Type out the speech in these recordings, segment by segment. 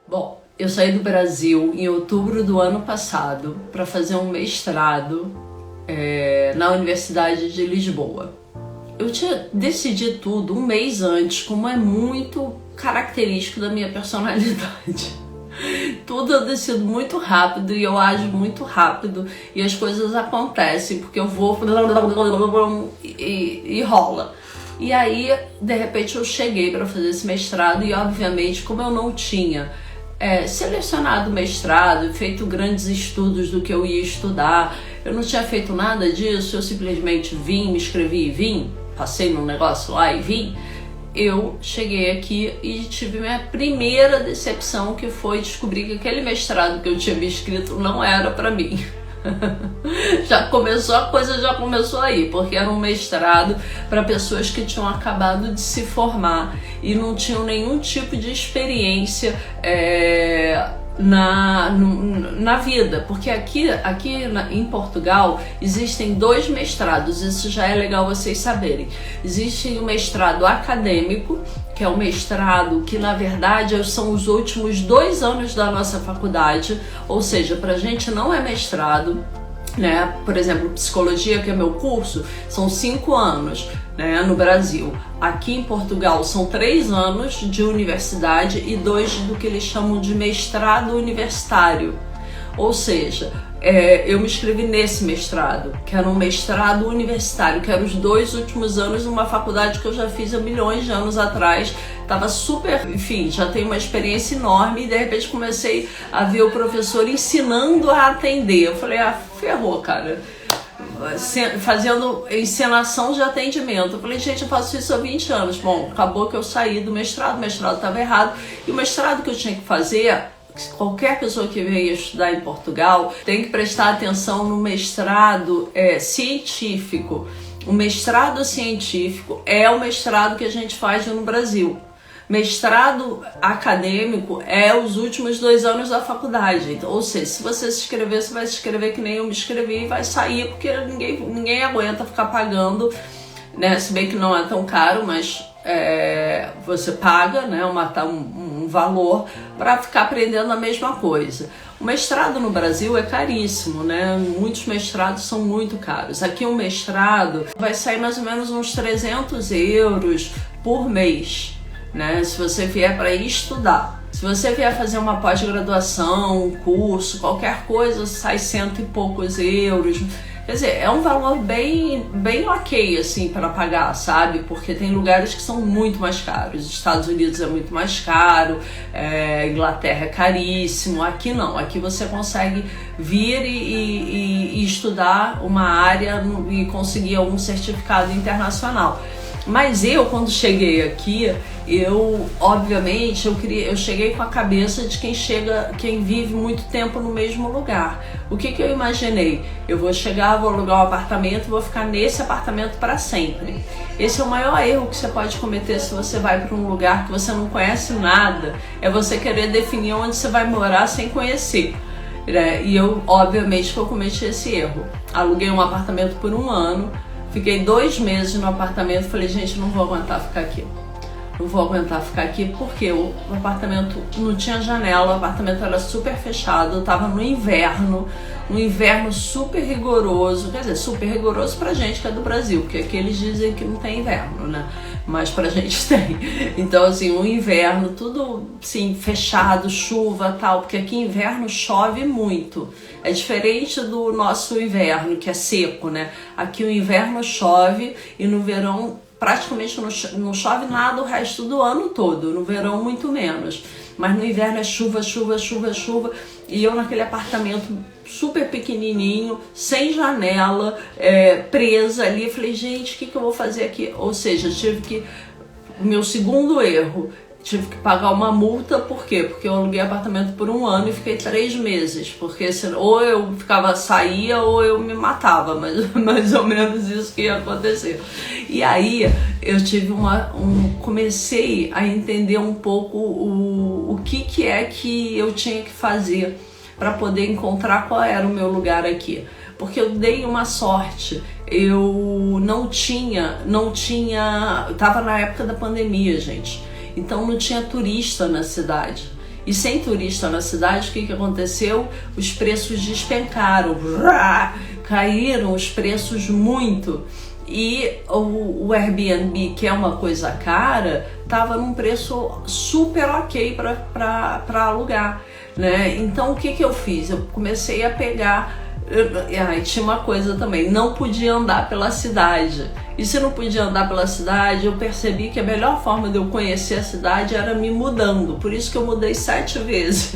Bom, eu saí do Brasil em outubro do ano passado para fazer um mestrado na Universidade de Lisboa. Eu tinha decidido tudo um mês antes, como é muito característico da minha personalidade. Tudo eu decido muito rápido e eu ajo muito rápido e as coisas acontecem porque eu vou e rola. E aí, de repente, eu cheguei para fazer esse mestrado e, obviamente, como eu não tinha selecionado o mestrado, feito grandes estudos do que eu ia estudar, eu não tinha feito nada disso, eu simplesmente vim, me inscrevi e vim, passei num negócio lá e vim. Eu cheguei aqui e tive minha primeira decepção, que foi descobrir que aquele mestrado que eu tinha me inscrito não era para mim. A coisa já começou aí, porque era um mestrado para pessoas que tinham acabado de se formar e não tinham nenhum tipo de experiência na vida, porque aqui em Portugal existem 2 mestrados, isso já é legal vocês saberem. Existe o mestrado acadêmico, que é o mestrado que na verdade são os últimos 2 anos da nossa faculdade, ou seja, pra gente não é mestrado, né? Por exemplo, psicologia, que é meu curso, são 5 anos, né, no Brasil. Aqui em Portugal são 3 anos de universidade e 2 do que eles chamam de mestrado universitário. Ou seja, eu me inscrevi nesse mestrado, que era um mestrado universitário, que eram os 2 últimos anos numa faculdade que eu já fiz há milhões de anos atrás. Tava super, enfim, já tenho uma experiência enorme e de repente comecei a ver o professor ensinando a atender. Eu falei, ferrou, cara. Fazendo encenação de atendimento. Eu falei, gente, eu faço isso há 20 anos. Bom, acabou que eu saí do mestrado, o mestrado estava errado. E o mestrado que eu tinha que fazer, qualquer pessoa que venha estudar em Portugal tem que prestar atenção no mestrado científico. O mestrado científico é o mestrado que a gente faz no Brasil. Mestrado acadêmico é os últimos 2 anos da faculdade. Então, ou seja, se você se inscrever, você vai se inscrever que nem eu me inscrevi e vai sair, porque ninguém aguenta ficar pagando, né? Se bem que não é tão caro, mas você paga, né, um valor para ficar aprendendo a mesma coisa. O mestrado no Brasil é caríssimo, né? Muitos mestrados são muito caros. Aqui um mestrado vai sair mais ou menos uns 300 euros por mês, né? Se você vier para estudar. Se você vier fazer uma pós-graduação, um curso, qualquer coisa, sai 100 e poucos euros. Quer dizer, é um valor bem ok, assim, para pagar, sabe? Porque tem lugares que são muito mais caros. Estados Unidos é muito mais caro, Inglaterra é caríssimo. Aqui não, aqui você consegue vir e estudar uma área e conseguir algum certificado internacional. Mas eu, quando cheguei aqui, obviamente, eu cheguei com a cabeça de quem vive muito tempo no mesmo lugar. O que eu imaginei? Eu vou chegar, vou alugar um apartamento e vou ficar nesse apartamento para sempre. Esse é o maior erro que você pode cometer se você vai para um lugar que você não conhece nada, é você querer definir onde você vai morar sem conhecer. E eu, obviamente, que eu cometi esse erro. Aluguei um apartamento por 1 ano, fiquei 2 meses no apartamento e falei, gente, não vou aguentar ficar aqui. Não vou aguentar ficar aqui porque o apartamento não tinha janela, o apartamento era super fechado, eu tava no inverno super rigoroso, quer dizer, super rigoroso pra gente que é do Brasil, porque aqui eles dizem que não tem inverno, né? Mas pra gente tem. Então, assim, o inverno, tudo assim, fechado, chuva e tal, porque aqui inverno chove muito. É diferente do nosso inverno, que é seco, né? Aqui o inverno chove e no verão praticamente não chove nada o resto do ano todo, no verão muito menos. Mas no inverno é chuva, chuva, chuva, chuva. E eu naquele apartamento super pequenininho, sem janela, presa ali. Falei, gente, o que eu vou fazer aqui? Ou seja, meu segundo erro, tive que pagar uma multa. Por quê? Porque eu aluguei apartamento por 1 ano e fiquei 3 meses. Porque ou eu saía ou eu me matava, mas mais ou menos isso que ia acontecer. E aí eu tive comecei a entender um pouco o que é que eu tinha que fazer para poder encontrar qual era o meu lugar aqui. Porque eu dei uma sorte, eu estava na época da pandemia, gente. Então não tinha turista na cidade. E sem turista na cidade, o que aconteceu? Os preços despencaram, caíram os preços muito. E o Airbnb, que é uma coisa cara, estava num preço super ok para alugar, né? Então o que eu fiz? Eu comecei a pegar. Tinha uma coisa também, não podia andar pela cidade. E se não podia andar pela cidade, eu percebi que a melhor forma de eu conhecer a cidade era me mudando. Por isso que eu mudei 7 vezes.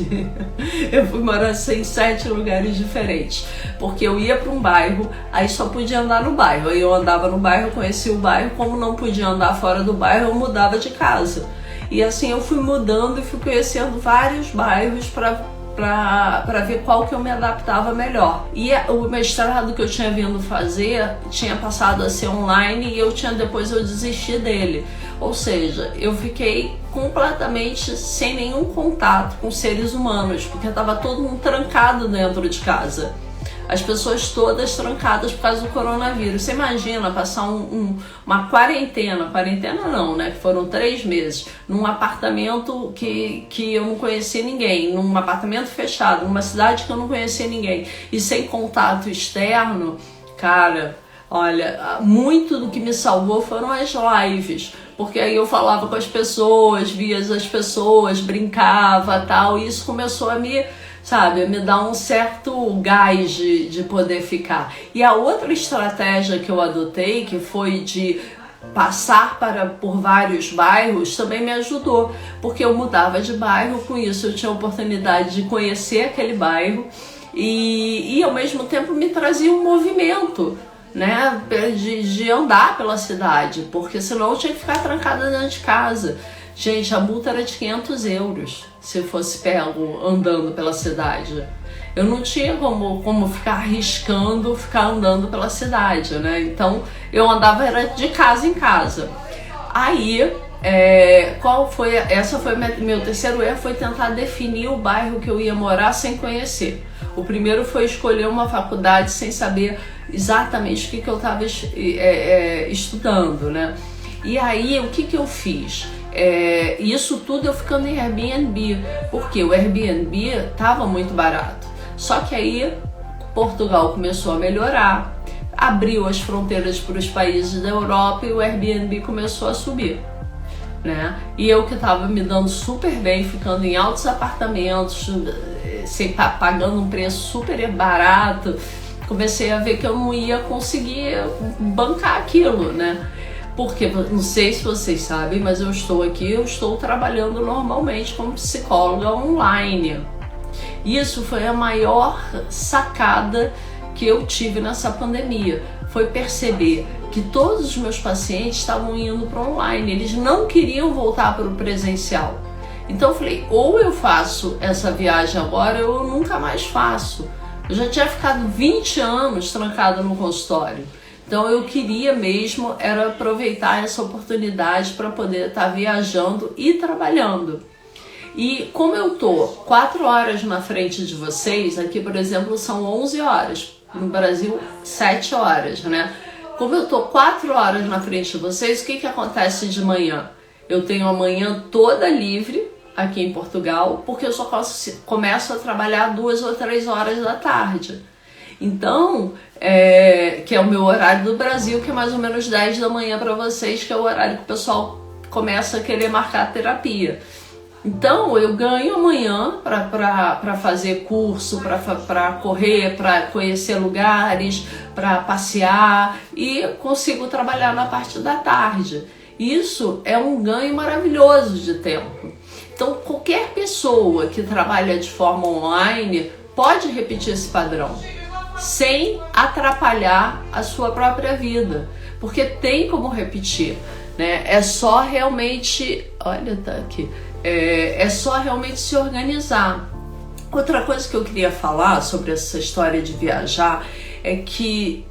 Eu fui morar em 7 lugares diferentes. Porque eu ia para um bairro, aí só podia andar no bairro. Aí eu andava no bairro, conhecia o bairro. Como não podia andar fora do bairro, eu mudava de casa. E assim eu fui mudando e fui conhecendo vários bairros para ver qual que eu me adaptava melhor. E o mestrado que eu tinha vindo fazer tinha passado a ser online e depois eu desisti dele. Ou seja, eu fiquei completamente sem nenhum contato com seres humanos, porque estava todo mundo trancado dentro de casa. As pessoas todas trancadas por causa do coronavírus. Você imagina passar uma quarentena não, né? Que foram 3 meses, num apartamento que eu não conhecia ninguém, num apartamento fechado, numa cidade que eu não conhecia ninguém, e sem contato externo. Cara, olha, muito do que me salvou foram as lives, porque aí eu falava com as pessoas, via as pessoas, brincava tal, e isso começou a me dar um certo gás de poder ficar. E a outra estratégia que eu adotei, que foi de passar por vários bairros, também me ajudou, porque eu mudava de bairro, com isso eu tinha a oportunidade de conhecer aquele bairro e ao mesmo tempo me trazia um movimento, né, de andar pela cidade, porque senão eu tinha que ficar trancada dentro de casa. Gente, a multa era de 500 euros se eu fosse pego andando pela cidade. Eu não tinha como ficar arriscando, ficar andando pela cidade, né? Então eu andava era de casa em casa. Aí, essa foi meu terceiro erro, foi tentar definir o bairro que eu ia morar sem conhecer. O primeiro foi escolher uma faculdade sem saber exatamente o que eu estava estudando, né? E aí, o que eu fiz? Isso tudo eu ficando em Airbnb, porque o Airbnb estava muito barato. Só que aí Portugal começou a melhorar, abriu as fronteiras para os países da Europa e o Airbnb começou a subir, né? E eu que estava me dando super bem, ficando em altos apartamentos, pagando um preço super barato, comecei a ver que eu não ia conseguir bancar aquilo, né? Porque, não sei se vocês sabem, mas eu estou trabalhando normalmente como psicóloga online. Isso foi a maior sacada que eu tive nessa pandemia. Foi perceber que todos os meus pacientes estavam indo para online, eles não queriam voltar para o presencial. Então eu falei, ou eu faço essa viagem agora ou eu nunca mais faço. Eu já tinha ficado 20 anos trancada no consultório. Então eu queria mesmo era aproveitar essa oportunidade para poder estar viajando e trabalhando. E como eu tô 4 horas na frente de vocês, aqui por exemplo são 11 horas, no Brasil 7 horas, né? Como eu tô 4 horas na frente de vocês, o que acontece de manhã? Eu tenho a manhã toda livre aqui em Portugal, porque eu só começo a trabalhar 2 ou 3 horas da tarde. Então, que é o meu horário do Brasil, que é mais ou menos 10 da manhã para vocês, que é o horário que o pessoal começa a querer marcar terapia. Então, eu ganho amanhã para fazer curso, para correr, para conhecer lugares, para passear e consigo trabalhar na parte da tarde. Isso é um ganho maravilhoso de tempo. Então, qualquer pessoa que trabalha de forma online pode repetir esse padrão, sem atrapalhar a sua própria vida, porque tem como repetir, né? É só realmente, olha, tá aqui, é só realmente se organizar. Outra coisa que eu queria falar sobre essa história de viajar é que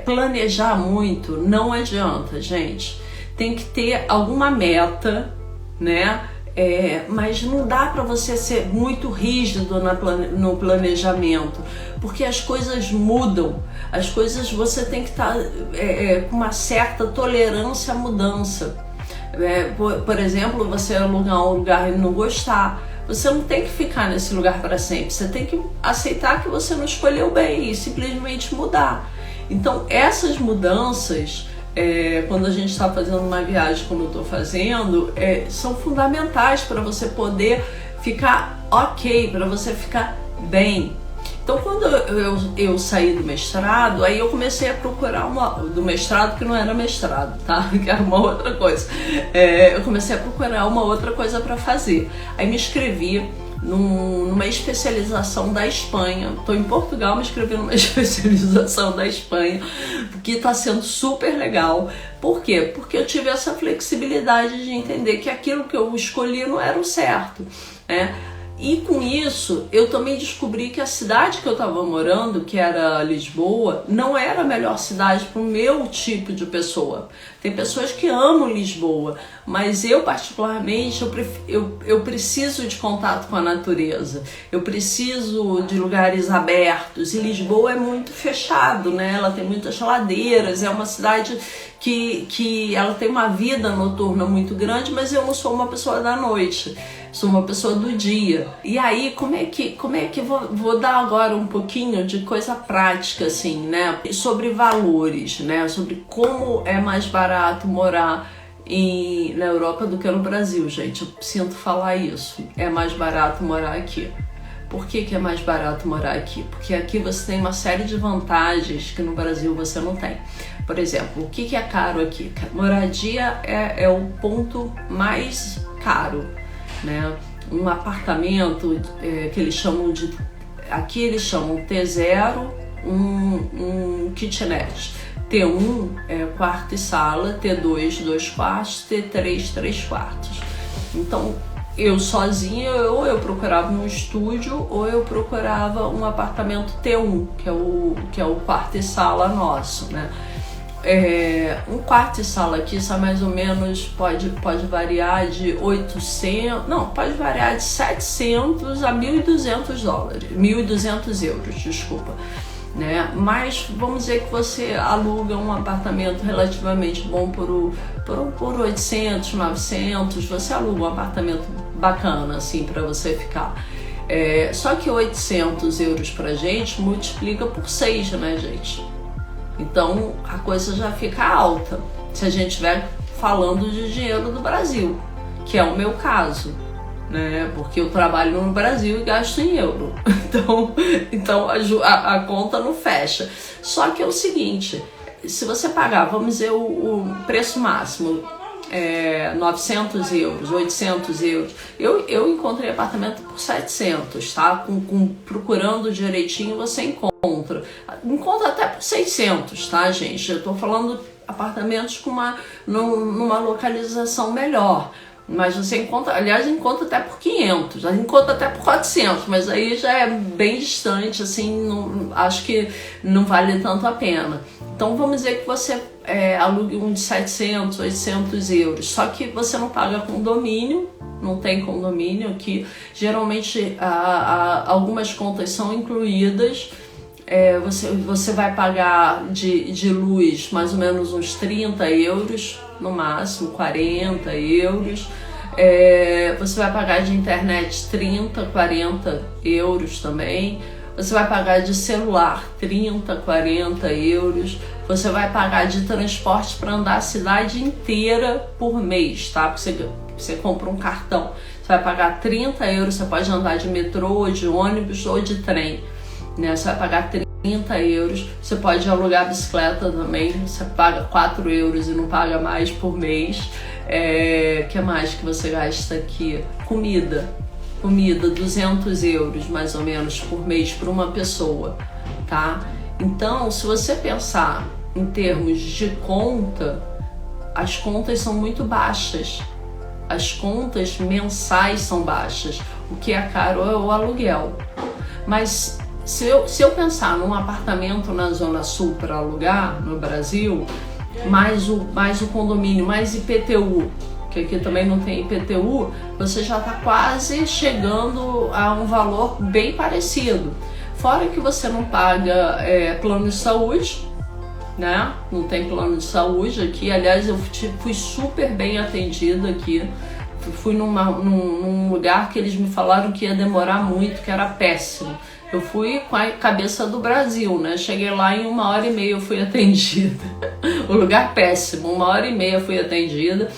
planejar muito não adianta, gente. Tem que ter alguma meta, né? Mas não dá para você ser muito rígido no planejamento, porque as coisas mudam, as coisas você tem que estar com uma certa tolerância à mudança. Por exemplo, você alugar um lugar e não gostar, você não tem que ficar nesse lugar para sempre, você tem que aceitar que você não escolheu bem e simplesmente mudar. Então essas mudanças, quando a gente está fazendo uma viagem como eu estou fazendo, são fundamentais para você poder ficar ok, para você ficar bem. Então quando eu saí do mestrado, aí eu comecei a procurar do mestrado que não era mestrado, tá? Que era uma outra coisa. Eu comecei a procurar uma outra coisa para fazer. Aí me inscrevi numa especialização da Espanha. Estou em Portugal, me inscrevi numa especialização da Espanha, que está sendo super legal. Por quê? Porque eu tive essa flexibilidade de entender que aquilo que eu escolhi não era o certo, né? E com isso, eu também descobri que a cidade que eu estava morando, que era Lisboa, não era a melhor cidade para o meu tipo de pessoa. Tem pessoas que amam Lisboa, mas eu particularmente, eu preciso de contato com a natureza. Eu preciso de lugares abertos. E Lisboa é muito fechado, né? Ela tem muitas geladeiras, é uma cidade que ela tem uma vida noturna muito grande, mas eu não sou uma pessoa da noite. Sou uma pessoa do dia. E aí, como é que vou dar agora um pouquinho de coisa prática, assim, né? Sobre valores, né? Sobre como é mais barato morar na Europa do que no Brasil, gente. Eu sinto falar isso. É mais barato morar aqui. Por que é mais barato morar aqui? Porque aqui você tem uma série de vantagens que no Brasil você não tem. Por exemplo, o que é caro aqui? Moradia é o ponto mais caro, né? Um apartamento que eles chamam de... Aqui eles chamam T0, um kitchenette. T1 é quarto e sala, T2, 2 quartos, T3, 3 quartos. Então, eu sozinha, ou eu procurava um estúdio, ou eu procurava um apartamento T1, que é o quarto e sala nosso, né? Um quarto e sala aqui só mais ou menos pode variar de 800, não, pode variar de 700 a 1.200 dólares, 1.200 euros, desculpa, né? Mas vamos dizer que você aluga um apartamento relativamente bom por 800, 900, você aluga um apartamento bacana assim para você ficar. Só que 800 euros pra gente multiplica por 6, né, gente? Então a coisa já fica alta se a gente estiver falando de dinheiro do Brasil, que é o meu caso, né? Porque eu trabalho no Brasil e gasto em euro, então a conta não fecha. Só que é o seguinte, se você pagar, vamos dizer, o preço máximo, 900 euros, 800 euros, eu encontrei apartamento por 700, tá? Procurando direitinho você encontra até por 600, tá, gente? Eu tô falando apartamentos numa localização melhor, mas você encontra, aliás, encontra até por 500, encontra até por 400, mas aí já é bem distante, assim, acho que não vale tanto a pena. Então vamos dizer que você alugue um de 700, 800 euros, só que você não paga condomínio, não tem condomínio aqui. Geralmente algumas contas são incluídas. Você vai pagar de luz mais ou menos uns 30 euros, no máximo 40 euros. Você vai pagar de internet 30, 40 euros também. Você vai pagar de celular 30, 40 euros. Você vai pagar de transporte para andar a cidade inteira por mês, tá? Você compra um cartão, você vai pagar 30 euros, você pode andar de metrô, de ônibus ou de trem, né? Você vai pagar 30 euros, você pode alugar bicicleta também, você paga 4 euros e não paga mais por mês. Que mais que você gasta aqui? Comida, 200 euros mais ou menos por mês para uma pessoa, tá? Então, se você pensar em termos de conta, as contas são muito baixas. As contas mensais são baixas. O que é caro é o aluguel. Mas se eu pensar num apartamento na Zona Sul para alugar no Brasil, mais o condomínio, mais IPTU, que aqui também não tem IPTU, você já está quase chegando a um valor bem parecido. Fora que você não paga plano de saúde, né? Não tem plano de saúde aqui. Aliás, eu fui super bem atendida aqui. fui num lugar que eles me falaram que ia demorar muito, que era péssimo. Eu fui com a cabeça do Brasil, né? Cheguei lá em 1h30 eu fui atendida. O lugar péssimo, 1h30 eu fui atendida.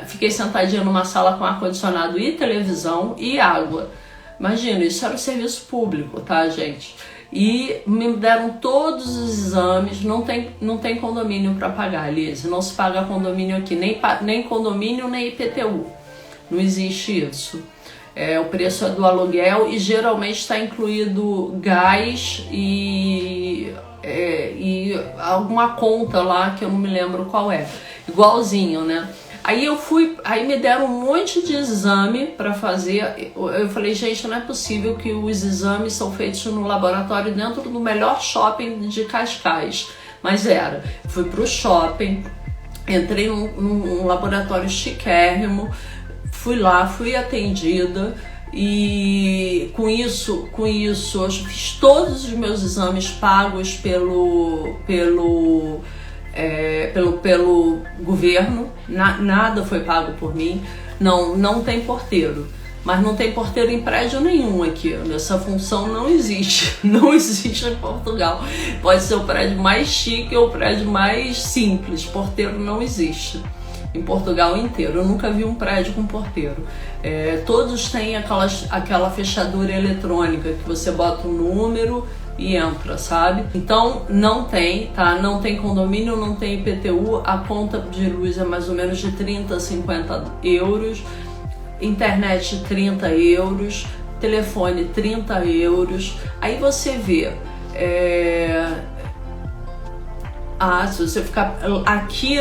Fiquei sentadinha numa sala com ar-condicionado e televisão e água. Imagina, isso era o serviço público, tá, gente? E me deram todos os exames, não tem condomínio para pagar, Liz. Não se paga condomínio aqui, nem condomínio, nem IPTU. Não existe isso. O preço é do aluguel e geralmente está incluído gás e alguma conta lá que eu não me lembro qual é. Igualzinho, né? Aí me deram um monte de exame para fazer. Eu falei, gente, não é possível que os exames são feitos no laboratório dentro do melhor shopping de Cascais. Mas era. Fui pro shopping, entrei num laboratório chiquérrimo, fui lá, fui atendida e com isso eu fiz todos os meus exames pagos pelo governo, nada foi pago por mim. Não tem porteiro, mas não tem porteiro em prédio nenhum aqui. Essa função não existe, não existe em Portugal. Pode ser o prédio mais chique ou o prédio mais simples, porteiro não existe em Portugal inteiro. Eu nunca vi um prédio com porteiro. Todos têm aquela fechadura eletrônica que você bota um número e entra, sabe? Então não tem, tá? Não tem condomínio, não tem IPTU, a conta de luz é mais ou menos de 30 a 50 euros, internet 30 euros, telefone 30 euros. Aí você vê, se você ficar aqui,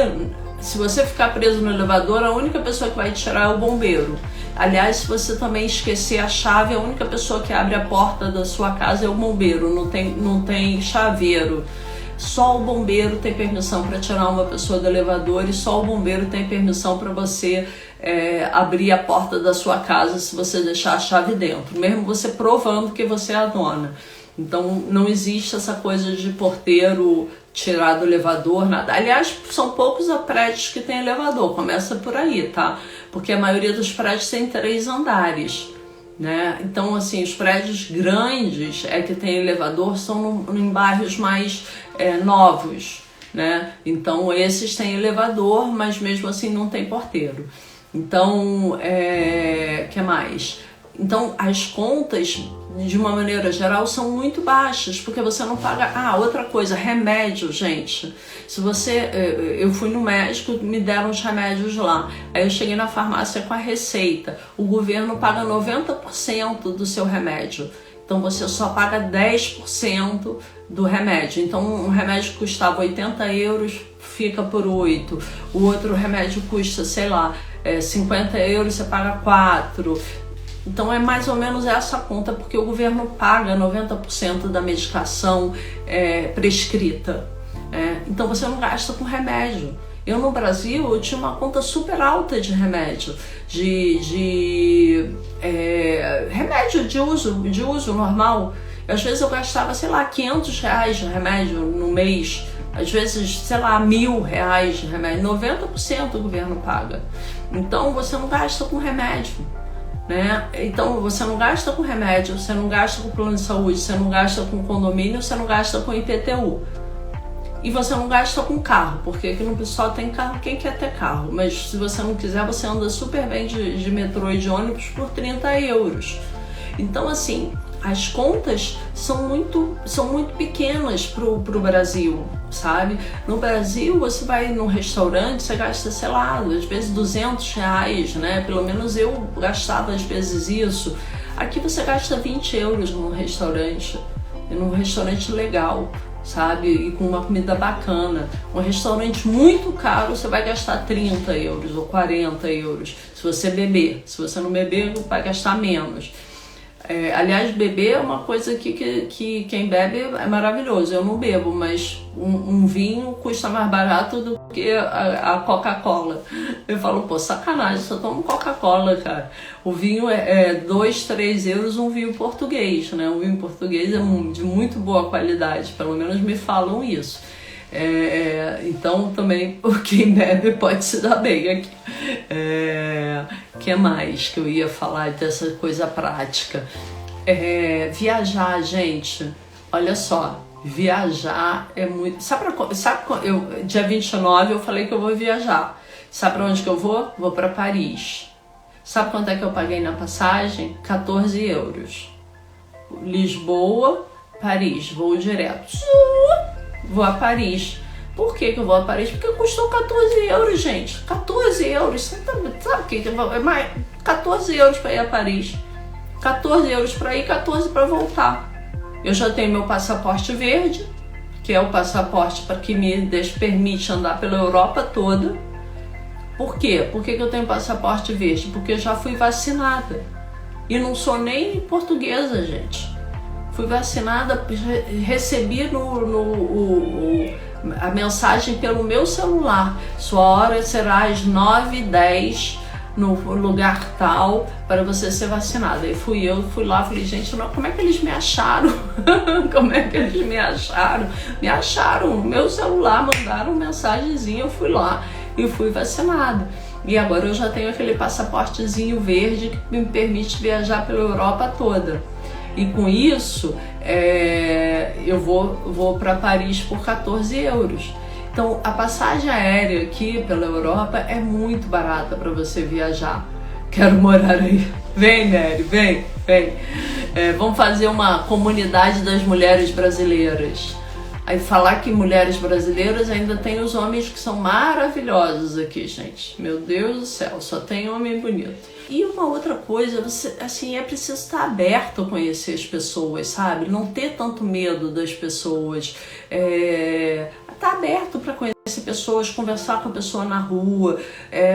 se você ficar preso no elevador, a única pessoa que vai te tirar é o bombeiro. Aliás, se você também esquecer a chave, a única pessoa que abre a porta da sua casa é o bombeiro, não tem chaveiro. Só o bombeiro tem permissão para tirar uma pessoa do elevador e só o bombeiro tem permissão para você abrir a porta da sua casa se você deixar a chave dentro, mesmo você provando que você é a dona. Então não existe essa coisa de porteiro tirar do elevador, nada. Aliás, são poucos os prédios que tem elevador, começa por aí, tá? Porque a maioria dos prédios tem 3 andares, né? Então, assim, os prédios grandes que tem elevador são em bairros mais novos, né? Então, esses têm elevador, mas mesmo assim não tem porteiro. Então, que mais? Então, as contas, de uma maneira geral, são muito baixas, porque você não paga... outra coisa, remédio, gente. Se você... Eu fui no médico, me deram os remédios lá. Aí eu cheguei na farmácia com a receita. O governo paga 90% do seu remédio. Então, você só paga 10% do remédio. Então, um remédio que custava 80 euros, fica por 8. O outro remédio custa, sei lá, 50 euros, você paga 4. Então é mais ou menos essa conta, porque o governo paga 90% da medicação prescrita. Então você não gasta com remédio. Eu no Brasil eu tinha uma conta super alta de remédio, remédio de uso normal. Às vezes eu gastava, sei lá, 500 reais de remédio no mês. Às vezes, sei lá, 1.000 reais de remédio. 90% o governo paga. Então você não gasta com remédio. Né? Então você não gasta com remédio, você não gasta com plano de saúde, você não gasta com condomínio, você não gasta com IPTU e você não gasta com carro, porque aqui no pessoal tem carro, quem quer ter carro, mas se você não quiser, você anda super bem de metrô e de ônibus por 30 euros. Então assim, as contas são muito pequenas pro Brasil, sabe? No Brasil, você vai num restaurante, você gasta, sei lá, às vezes 200 reais, né? Pelo menos eu gastava às vezes isso. Aqui você gasta 20 euros num restaurante legal, sabe? E com uma comida bacana. Um restaurante muito caro, você vai gastar 30 euros ou 40 euros, se você beber. Se você não beber, vai gastar menos. Aliás, beber é uma coisa que quem bebe é maravilhoso. Eu não bebo, mas um vinho custa mais barato do que a Coca-Cola. Eu falo, pô, sacanagem, só tomo Coca-Cola, cara. O vinho é 2, 3 euros um vinho português, né? Um vinho português é de muito boa qualidade, pelo menos me falam isso. Então também quem bebe pode se dar bem aqui. Que mais que eu ia falar dessa coisa prática? Viajar, gente, olha só, viajar é muito... Sabe dia 29 eu falei que eu vou viajar. Sabe pra onde que eu vou? Vou pra Paris. Sabe quanto é que eu paguei na passagem? 14 euros. Lisboa, Paris, voo direto. Vou a Paris. Por que eu vou a Paris? Porque custou 14 euros, gente. 14 euros. Sabe o que? 14 euros para ir a Paris. 14 euros para ir, 14 para voltar. Eu já tenho meu passaporte verde, que é o passaporte que me permite andar pela Europa toda. Por quê? Por que eu tenho passaporte verde? Porque eu já fui vacinada. E não sou nem portuguesa, gente. Fui vacinada, recebi a mensagem pelo meu celular. Sua hora será às 9h10 no lugar tal para você ser vacinada. E fui lá, falei, gente, como é que eles me acharam? Como é que eles me acharam? Me acharam no meu celular, mandaram mensagenzinha, eu fui lá e fui vacinada. E agora eu já tenho aquele passaportezinho verde que me permite viajar pela Europa toda. E com isso, eu vou para Paris por 14 euros. Então, a passagem aérea aqui pela Europa é muito barata para você viajar. Quero morar aí. Vem, Mary, vem. Vamos fazer uma comunidade das mulheres brasileiras. Aí falar que mulheres brasileiras ainda tem os homens que são maravilhosos aqui, gente. Meu Deus do céu, só tem homem bonito. E uma outra coisa, é preciso estar aberto a conhecer as pessoas, sabe? Não ter tanto medo das pessoas. Estar aberto para conhecer pessoas, conversar com a pessoa na rua,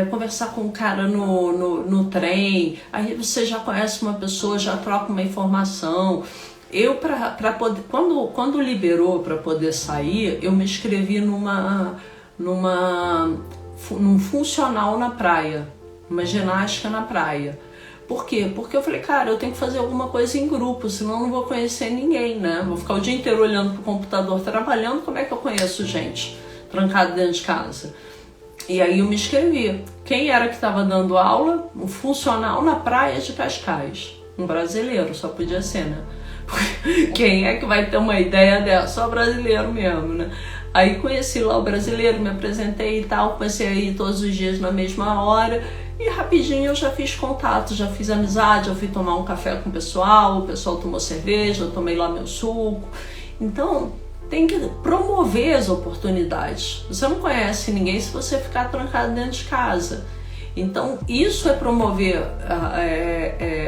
conversar com um cara no trem. Aí você já conhece uma pessoa, já troca uma informação. Eu, para poder, quando liberou para poder sair, eu me inscrevi num funcional na praia, uma ginástica na praia. Por quê? Porque eu falei, cara, eu tenho que fazer alguma coisa em grupo, senão eu não vou conhecer ninguém, né? Vou ficar o dia inteiro olhando pro computador, trabalhando, como é que eu conheço gente trancada dentro de casa? E aí eu me inscrevi. Quem era que estava dando aula? Um funcional na praia de Cascais. Um brasileiro, só podia ser, né? Quem é que vai ter uma ideia dessa? Só brasileiro mesmo, né? Aí conheci lá o brasileiro, me apresentei e tal, comecei a ir todos os dias na mesma hora e rapidinho eu já fiz contato, já fiz amizade, eu fui tomar um café com o pessoal tomou cerveja, eu tomei lá meu suco. Então tem que promover as oportunidades. Você não conhece ninguém se você ficar trancado dentro de casa. Então isso é promover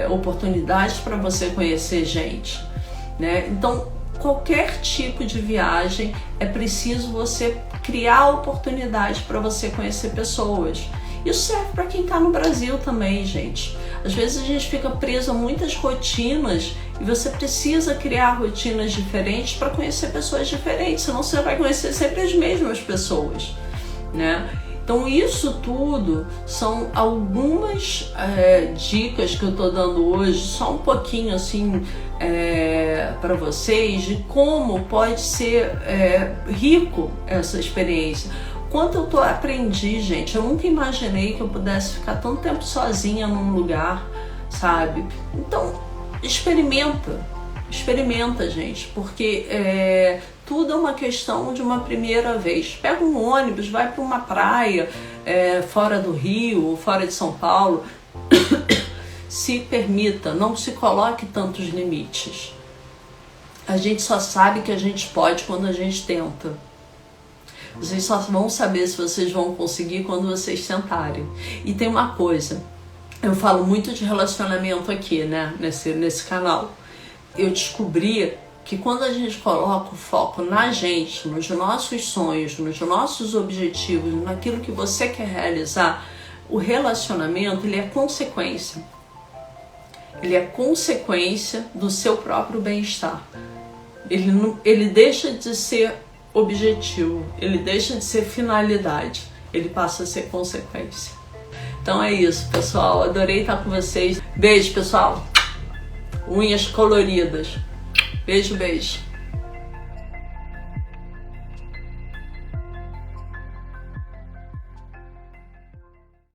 oportunidades para você conhecer gente, né? Então qualquer tipo de viagem é preciso você criar oportunidade para você conhecer pessoas. Isso serve para quem está no Brasil também, gente. Às vezes a gente fica preso a muitas rotinas e você precisa criar rotinas diferentes para conhecer pessoas diferentes, senão você vai conhecer sempre as mesmas pessoas, né? Então isso tudo são algumas dicas que eu estou dando hoje, só um pouquinho assim para vocês de como pode ser rico essa experiência. Quanto eu aprendi, gente, eu nunca imaginei que eu pudesse ficar tanto tempo sozinha num lugar, sabe? Então experimenta, gente, porque tudo é uma questão de uma primeira vez. Pega um ônibus, vai para uma praia fora do Rio, fora de São Paulo. Se permita, não se coloque tantos limites. A gente só sabe que a gente pode quando a gente tenta. Vocês só vão saber se vocês vão conseguir quando vocês tentarem. E tem uma coisa, eu falo muito de relacionamento aqui, né, nesse canal. Eu descobri que quando a gente coloca o foco na gente, nos nossos sonhos, nos nossos objetivos, naquilo que você quer realizar, o relacionamento, ele é consequência. Ele é consequência do seu próprio bem-estar. Ele deixa de ser objetivo, ele deixa de ser finalidade, ele passa a ser consequência. Então é isso, pessoal. Adorei estar com vocês. Beijo, pessoal. Unhas coloridas. Beijo, beijo.